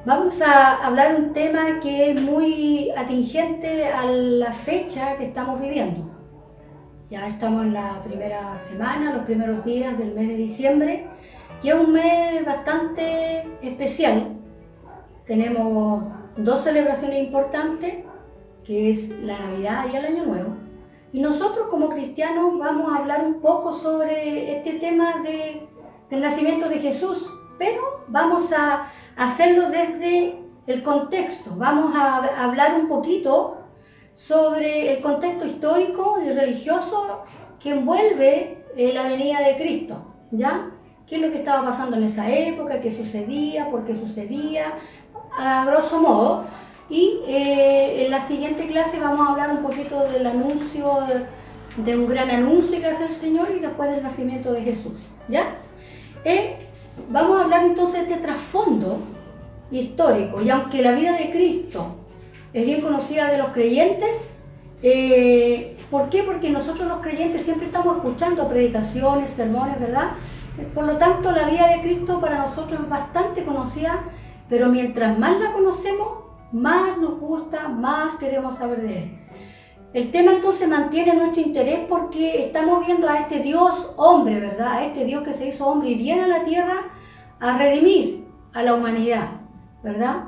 Vamos a hablar un tema que es muy atingente a la fecha que estamos viviendo. Ya estamos en la primera semana, los primeros días del mes de diciembre, y es un mes bastante especial. Tenemos dos celebraciones importantes, que es la Navidad y el Año Nuevo. Y nosotros como cristianos vamos a hablar un poco sobre este tema del nacimiento de Jesús, pero vamos a hacerlo desde el contexto. Vamos a hablar un poquito sobre el contexto histórico y religioso que envuelve la venida de Cristo, ¿ya? ¿Qué es lo que estaba pasando en esa época? ¿Qué sucedía? ¿Por qué sucedía? A grosso modo. Y en la siguiente clase vamos a hablar un poquito del anuncio, de un gran anuncio que hace el Señor y después del nacimiento de Jesús, ¿ya? Vamos a hablar entonces de este trasfondo histórico, y aunque la vida de Cristo es bien conocida de los creyentes, ¿por qué? Porque nosotros los creyentes siempre estamos escuchando predicaciones, sermones, ¿verdad? Por lo tanto, la vida de Cristo para nosotros es bastante conocida, pero mientras más la conocemos, más nos gusta, más queremos saber de Él. El tema entonces mantiene nuestro interés porque estamos viendo a este Dios hombre, ¿verdad? A este Dios que se hizo hombre y viene a la tierra a redimir a la humanidad, ¿verdad?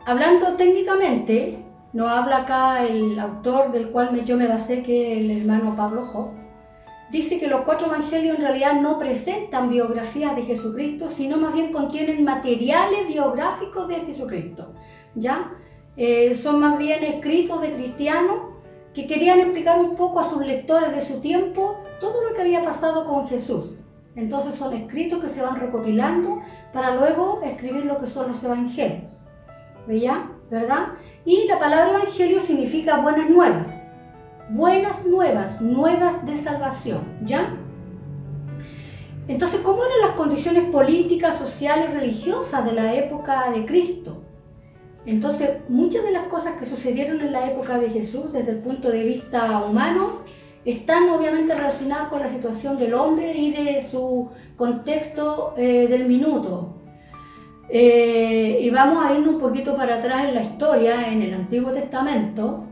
Hablando técnicamente, nos habla acá el autor del cual yo me basé, que es el hermano Pablo Hoff. Dice que los 4 evangelios en realidad no presentan biografías de Jesucristo, sino más bien contienen materiales biográficos de Jesucristo, ¿ya? Son más bien escritos de cristianos que querían explicar un poco a sus lectores de su tiempo todo lo que había pasado con Jesús. Entonces son escritos que se van recopilando para luego escribir lo que son los evangelios, ¿veía? ¿Verdad? Y la palabra evangelio significa buenas nuevas. Buenas nuevas, nuevas de salvación, ¿ya? Entonces, ¿cómo eran las condiciones políticas, sociales, religiosas de la época de Cristo? Entonces, muchas de las cosas que sucedieron en la época de Jesús, desde el punto de vista humano, están obviamente relacionadas con la situación del hombre y de su contexto del minuto. Y vamos a irnos un poquito para atrás en la historia, en el Antiguo Testamento.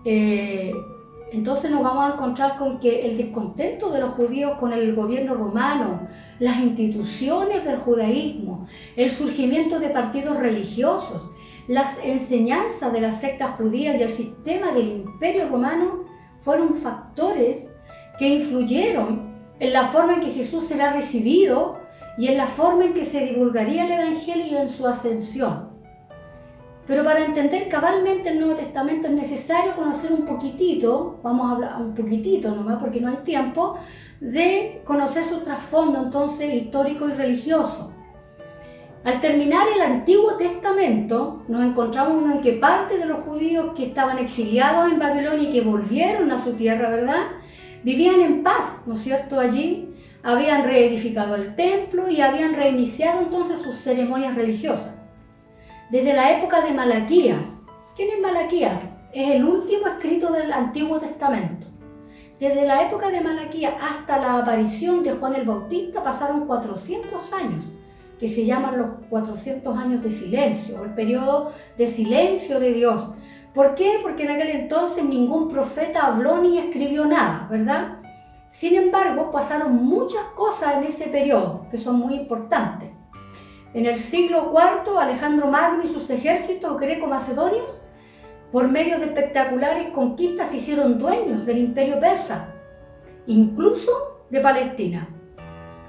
Entonces nos vamos a encontrar con que el descontento de los judíos con el gobierno romano, las instituciones del judaísmo, el surgimiento de partidos religiosos, las enseñanzas de las sectas judías y el sistema del imperio romano fueron factores que influyeron en la forma en que Jesús será recibido y en la forma en que se divulgaría el Evangelio en su ascensión. Pero para entender cabalmente el Nuevo Testamento es necesario conocer un poquitito, vamos a hablar un poquitito nomás porque no hay tiempo, de conocer su trasfondo entonces histórico y religioso. Al terminar el Antiguo Testamento, nos encontramos en que parte de los judíos que estaban exiliados en Babilonia y que volvieron a su tierra, ¿verdad?, vivían en paz, ¿no es cierto? Allí habían reedificado el templo y habían reiniciado entonces sus ceremonias religiosas. Desde la época de Malaquías. ¿Quién es Malaquías? Es el último escrito del Antiguo Testamento. Desde la época de Malaquías hasta la aparición de Juan el Bautista pasaron 400 años, que se llaman los 400 años de silencio, el periodo de silencio de Dios. ¿Por qué? Porque en aquel entonces ningún profeta habló ni escribió nada, ¿verdad? Sin embargo, pasaron muchas cosas en ese periodo que son muy importantes. En el siglo IV, Alejandro Magno y sus ejércitos greco-macedonios, por medio de espectaculares conquistas, se hicieron dueños del imperio persa, incluso de Palestina.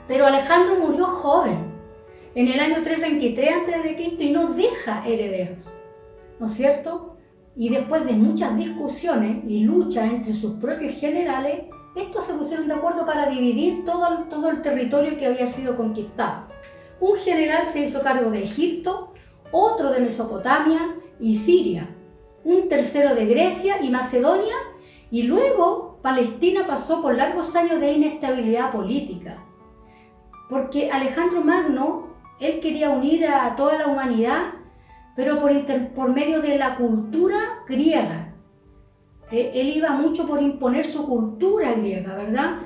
Pero Alejandro murió joven, en el año 323 a.C., y no deja herederos, ¿no es cierto? Y después de muchas discusiones y luchas entre sus propios generales, estos se pusieron de acuerdo para dividir todo el territorio que había sido conquistado. Un general se hizo cargo de Egipto, otro de Mesopotamia y Siria, un tercero de Grecia y Macedonia, y luego Palestina pasó por largos años de inestabilidad política. Porque Alejandro Magno, él quería unir a toda la humanidad, pero por medio de la cultura griega. Él iba mucho por imponer su cultura griega, ¿verdad?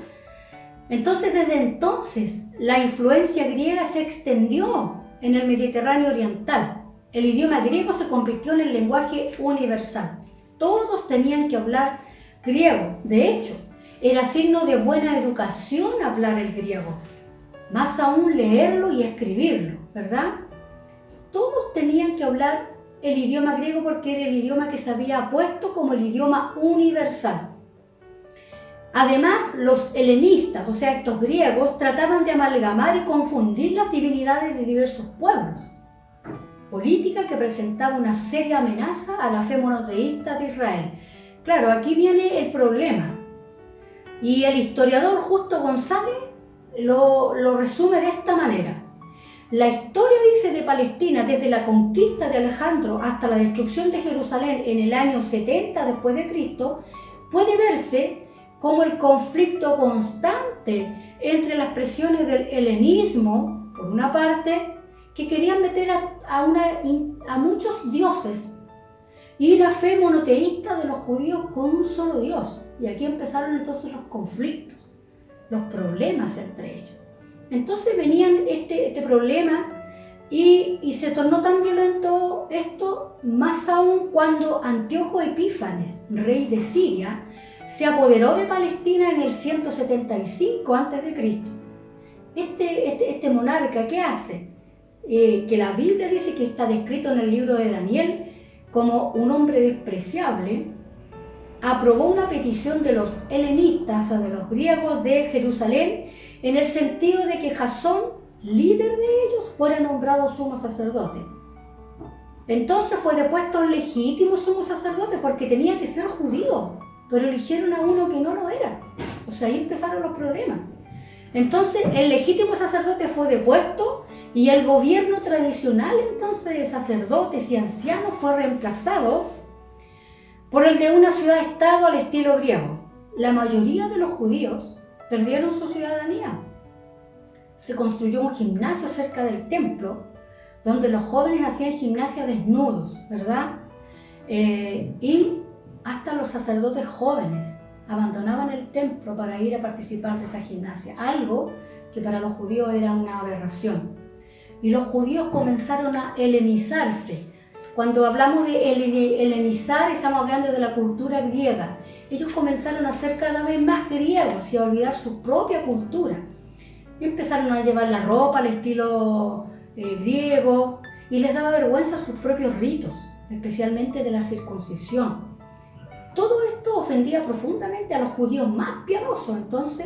Entonces, desde entonces, la influencia griega se extendió en el Mediterráneo oriental. El idioma griego se convirtió en el lenguaje universal. Todos tenían que hablar griego. De hecho, era signo de buena educación hablar el griego. Más aún leerlo y escribirlo, ¿verdad? Todos tenían que hablar el idioma griego porque era el idioma que se había puesto como el idioma universal. Además, los helenistas, o sea, estos griegos, trataban de amalgamar y confundir las divinidades de diversos pueblos. Política que presentaba una seria amenaza a la fe monoteísta de Israel. Claro, aquí viene el problema. Y el historiador Justo González lo resume de esta manera. La historia, dice, de Palestina desde la conquista de Alejandro hasta la destrucción de Jerusalén en el año 70 después de Cristo puede verse como el conflicto constante entre las presiones del helenismo, por una parte, que querían meter a muchos dioses, y la fe monoteísta de los judíos con un solo Dios. Y aquí empezaron entonces los conflictos, los problemas entre ellos. Entonces venían este problema y se tornó tan violento esto, más aún cuando Antíoco Epífanes, rey de Siria, se apoderó de Palestina en el 175 a.C. Este monarca, ¿qué hace? Que la Biblia dice que está descrito en el libro de Daniel como un hombre despreciable, aprobó una petición de los helenistas, o de los griegos de Jerusalén, en el sentido de que Jasón, líder de ellos, fuera nombrado sumo sacerdote. Entonces fue depuesto el legítimo sumo sacerdote porque tenía que ser judío, pero eligieron a uno que no lo era. O sea, ahí empezaron los problemas. Entonces el legítimo sacerdote fue depuesto y el gobierno tradicional entonces de sacerdotes y ancianos fue reemplazado por el de una ciudad-estado al estilo griego. La mayoría de los judíos perdieron su ciudadanía. Se construyó un gimnasio cerca del templo donde los jóvenes hacían gimnasia desnudos, ¿verdad? Y hasta los sacerdotes jóvenes abandonaban el templo para ir a participar de esa gimnasia, algo que para los judíos era una aberración. Y los judíos comenzaron a helenizarse. Cuando hablamos de helenizar, estamos hablando de la cultura griega. Ellos comenzaron a ser cada vez más griegos y a olvidar su propia cultura. Y empezaron a llevar la ropa al estilo griego y les daba vergüenza sus propios ritos, especialmente de la circuncisión. Todo esto ofendía profundamente a los judíos más piadosos entonces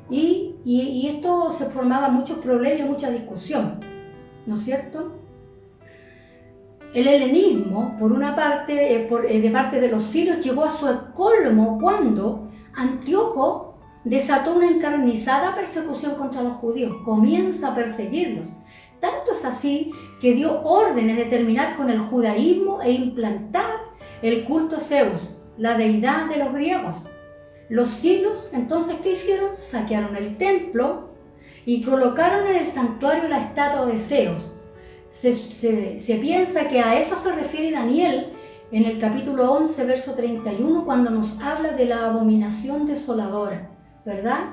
y esto se formaba muchos problemas y mucha discusión, ¿no es cierto? El helenismo, por una parte, de parte de los sirios, llegó a su colmo cuando Antíoco desató una encarnizada persecución contra los judíos, comienza a perseguirlos. Tanto es así que dio órdenes de terminar con el judaísmo e implantar el culto a Zeus, la deidad de los griegos. Los sirios, entonces, ¿qué hicieron? Saquearon el templo y colocaron en el santuario la estatua de Zeus. Se piensa que a eso se refiere Daniel en el capítulo 11, verso 31, cuando nos habla de la abominación desoladora, ¿verdad?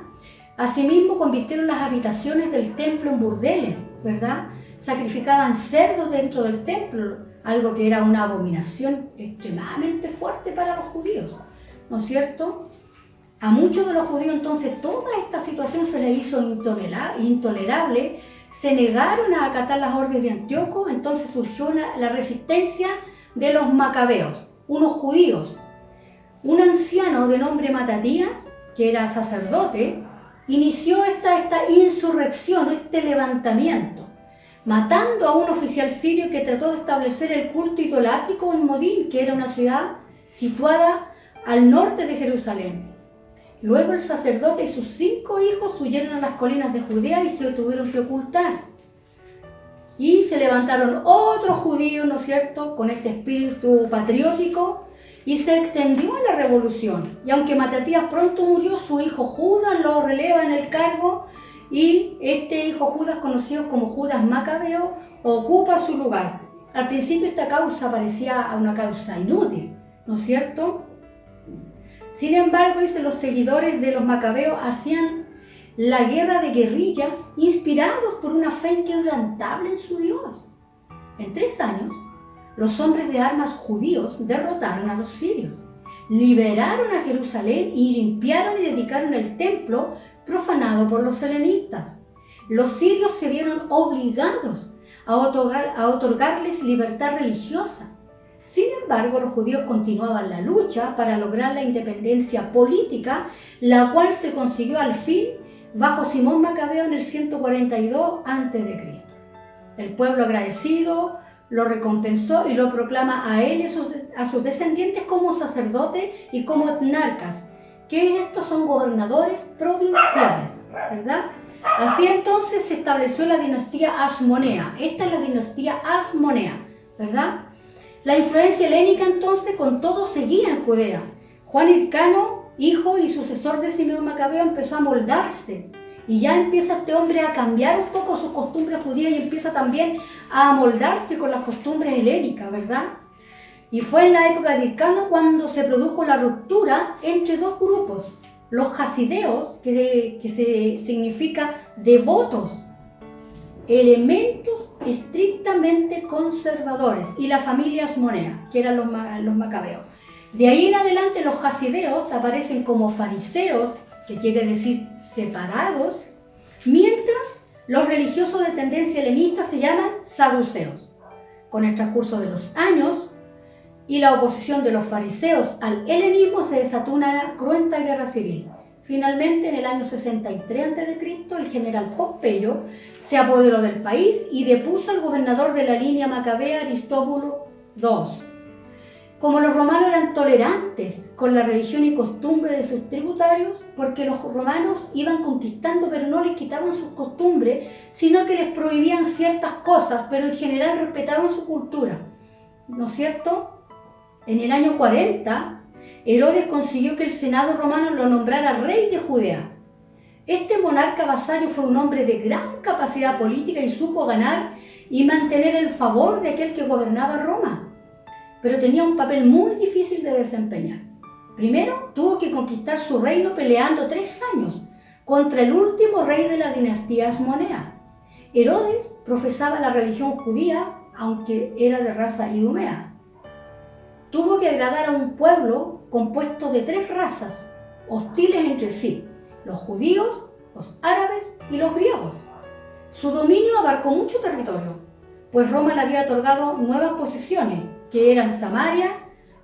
Asimismo, convirtieron las habitaciones del templo en burdeles, ¿verdad? Sacrificaban cerdos dentro del templo, algo que era una abominación extremadamente fuerte para los judíos, ¿no es cierto? A muchos de los judíos entonces toda esta situación se les hizo intolerable, se negaron a acatar las órdenes de Antíoco, entonces surgió la resistencia de los macabeos, unos judíos. Un anciano de nombre Matatías, que era sacerdote, inició esta insurrección, este levantamiento, matando a un oficial sirio que trató de establecer el culto idolátrico en Modín, que era una ciudad situada al norte de Jerusalén. Luego el sacerdote y sus 5 hijos huyeron a las colinas de Judea y se tuvieron que ocultar. Y se levantaron otros judíos, ¿no es cierto?, con este espíritu patriótico, y se extendió la revolución. Y aunque Matatías pronto murió, su hijo Judas lo releva en el cargo, y este hijo Judas, conocido como Judas Macabeo, ocupa su lugar. Al principio esta causa parecía una causa inútil, ¿no es cierto? Sin embargo, dice, los seguidores de los macabeos hacían la guerra de guerrillas, inspirados por una fe inquebrantable en su Dios. En 3 años, los hombres de armas judíos derrotaron a los sirios, liberaron a Jerusalén y limpiaron y dedicaron el templo profanado por los helenistas. Los sirios se vieron obligados a otorgarles libertad religiosa. Sin embargo, los judíos continuaban la lucha para lograr la independencia política, la cual se consiguió al fin bajo Simón Macabeo en el 142 a.C. El pueblo agradecido lo recompensó y lo proclama a él y a sus descendientes como sacerdotes y como etnarcas, que estos son gobernadores provinciales, ¿verdad? Así entonces se estableció la dinastía Asmonea. Esta es la dinastía Asmonea, ¿verdad? La influencia helénica entonces con todo seguía en Judea. Juan Hircano, hijo y sucesor de Simón Macabeo, empezó a moldarse. Y ya empieza este hombre a cambiar un poco sus costumbres judías y empieza también a amoldarse con las costumbres helénicas, ¿verdad? Y fue en la época de Hircano cuando se produjo la ruptura entre dos grupos. Los hasideos, que significa devotos, elementos estrictamente conservadores, y la familia Asmonea, que eran los macabeos. De ahí en adelante los hasideos aparecen como fariseos, que quiere decir separados, mientras los religiosos de tendencia helenista se llaman saduceos. Con el transcurso de los años y la oposición de los fariseos al helenismo se desató una cruenta guerra civil. Finalmente, en el año 63 a.C., el general Pompeyo se apoderó del país y depuso al gobernador de la línea macabea, Aristóbulo II. Como los romanos eran tolerantes con la religión y costumbre de sus tributarios, porque los romanos iban conquistando pero no les quitaban sus costumbres, sino que les prohibían ciertas cosas, pero en general respetaban su cultura, ¿no es cierto? En el año 40, Herodes consiguió que el Senado romano lo nombrara rey de Judea. Este monarca vasallo fue un hombre de gran capacidad política y supo ganar y mantener el favor de aquel que gobernaba Roma. Pero tenía un papel muy difícil de desempeñar. Primero, tuvo que conquistar su reino peleando 3 años contra el último rey de la dinastía Asmonea. Herodes profesaba la religión judía, aunque era de raza idumea. Tuvo que agradar a un pueblo compuesto de 3 razas, hostiles entre sí: los judíos, los árabes y los griegos. Su dominio abarcó mucho territorio, pues Roma le había otorgado nuevas posesiones, que eran Samaria,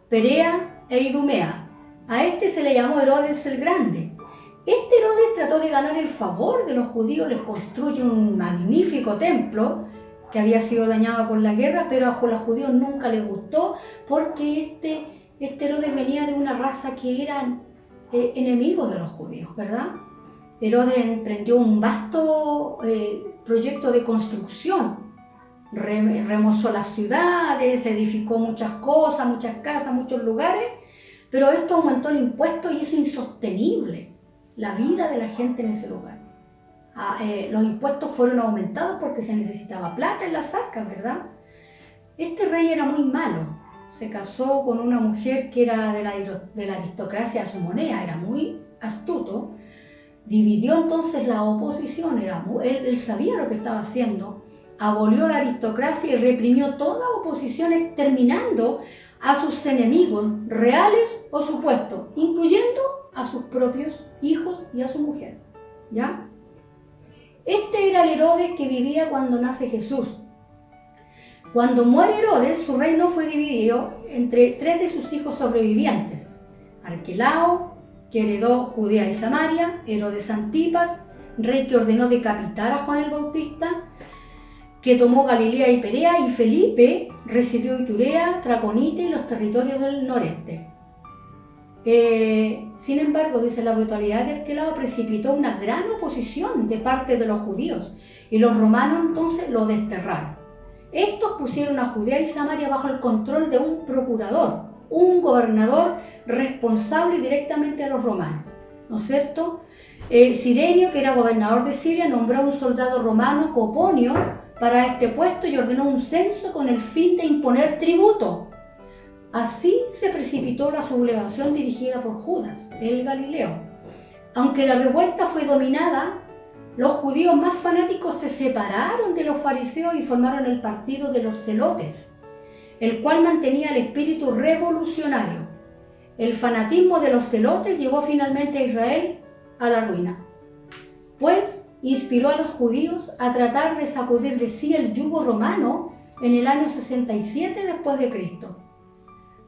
Perea e Idumea. A este se le llamó Herodes el Grande. Este Herodes trató de ganar el favor de los judíos, les construye un magnífico templo que había sido dañado por la guerra, pero a los judíos nunca les gustó, porque este Herodes venía de una raza que eran enemigos de los judíos, ¿verdad? Herodes emprendió un vasto proyecto de construcción. Remozó las ciudades, edificó muchas cosas, muchas casas, muchos lugares, pero esto aumentó el impuesto y hizo insostenible la vida de la gente en ese lugar. Los impuestos fueron aumentados porque se necesitaba plata en las arcas, ¿verdad? Este rey era muy malo. Se casó con una mujer que era de la aristocracia asmonea, era muy astuto. Dividió entonces la oposición, él sabía lo que estaba haciendo. Abolió la aristocracia y reprimió toda oposición, exterminando a sus enemigos, reales o supuestos, incluyendo a sus propios hijos y a su mujer, ¿ya? Este era el Herodes que vivía cuando nace Jesús. Cuando muere Herodes, su reino fue dividido entre 3 de sus hijos sobrevivientes: Arquelao, que heredó Judea y Samaria; Herodes Antipas, rey que ordenó decapitar a Juan el Bautista, que tomó Galilea y Perea; y Felipe recibió Iturea, Traconite y los territorios del noreste. Sin embargo, dice, la brutalidad de Arquelao precipitó una gran oposición de parte de los judíos, y los romanos entonces lo desterraron. Estos pusieron a Judea y Samaria bajo el control de un procurador, un gobernador responsable directamente a los romanos, ¿no es cierto? Cirenio, que era gobernador de Siria, nombró a un soldado romano, Coponio, para este puesto y ordenó un censo con el fin de imponer tributo. Así se precipitó la sublevación dirigida por Judas, el Galileo. Aunque la revuelta fue dominada, los judíos más fanáticos se separaron de los fariseos y formaron el partido de los celotes, el cual mantenía el espíritu revolucionario. El fanatismo de los celotes llevó finalmente a Israel a la ruina, pues inspiró a los judíos a tratar de sacudir de sí el yugo romano en el año 67 después de Cristo.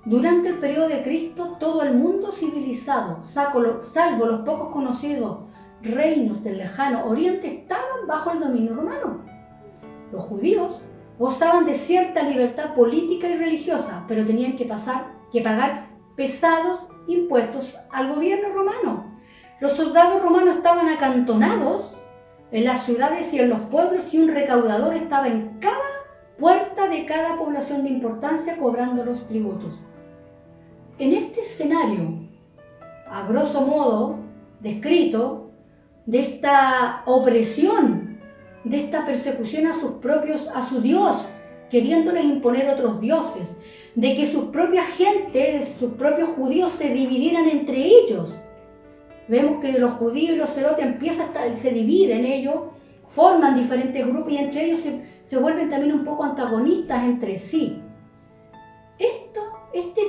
Durante el periodo de Cristo, todo el mundo civilizado, salvo los pocos conocidos reinos del lejano Oriente, estaban bajo el dominio romano. Los judíos gozaban de cierta libertad política y religiosa, pero tenían que pagar pesados impuestos al gobierno romano. Los soldados romanos estaban acantonados en las ciudades y en los pueblos, y un recaudador estaba en cada puerta de cada población de importancia cobrando los tributos. En este escenario, a grosso modo descrito, de esta opresión, de esta persecución a su Dios, queriéndoles imponer otros dioses, de que sus propias gentes, sus propios judíos se dividieran entre ellos. Vemos que los judíos y los celotes se dividen ellos, forman diferentes grupos y entre ellos se vuelven también un poco antagonistas entre sí.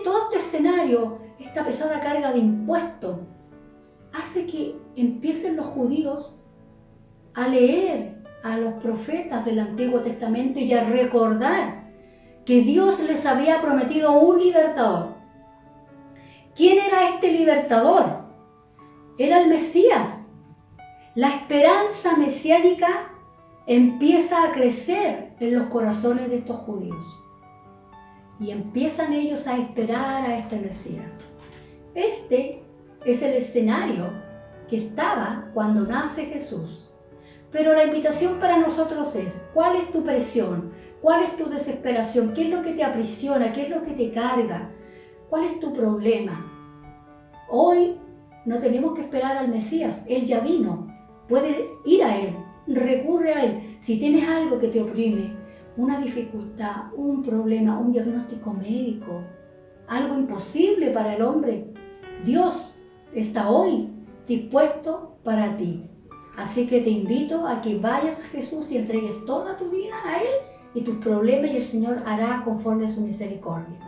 Todo este escenario, esta pesada carga de impuestos, hace que empiecen los judíos a leer a los profetas del Antiguo Testamento y a recordar que Dios les había prometido un libertador. ¿Quién era este libertador? Era el Mesías. La esperanza mesiánica empieza a crecer en los corazones de estos judíos y empiezan ellos a esperar a este Mesías. Este es el escenario que estaba cuando nace Jesús. Pero la invitación para nosotros es: ¿cuál es tu presión? ¿Cuál es tu desesperación? ¿Qué es lo que te aprisiona? ¿Qué es lo que te carga? ¿Cuál es tu problema? Hoy no tenemos que esperar al Mesías, Él ya vino. Puedes ir a Él, recurre a Él. Si tienes algo que te oprime, una dificultad, un problema, un diagnóstico médico, algo imposible para el hombre, Dios está hoy dispuesto para ti. Así que te invito a que vayas a Jesús y entregues toda tu vida a Él y tus problemas, y el Señor hará conforme a su misericordia.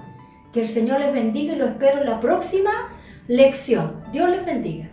Que el Señor les bendiga y lo espero en la próxima lección. Dios les bendiga.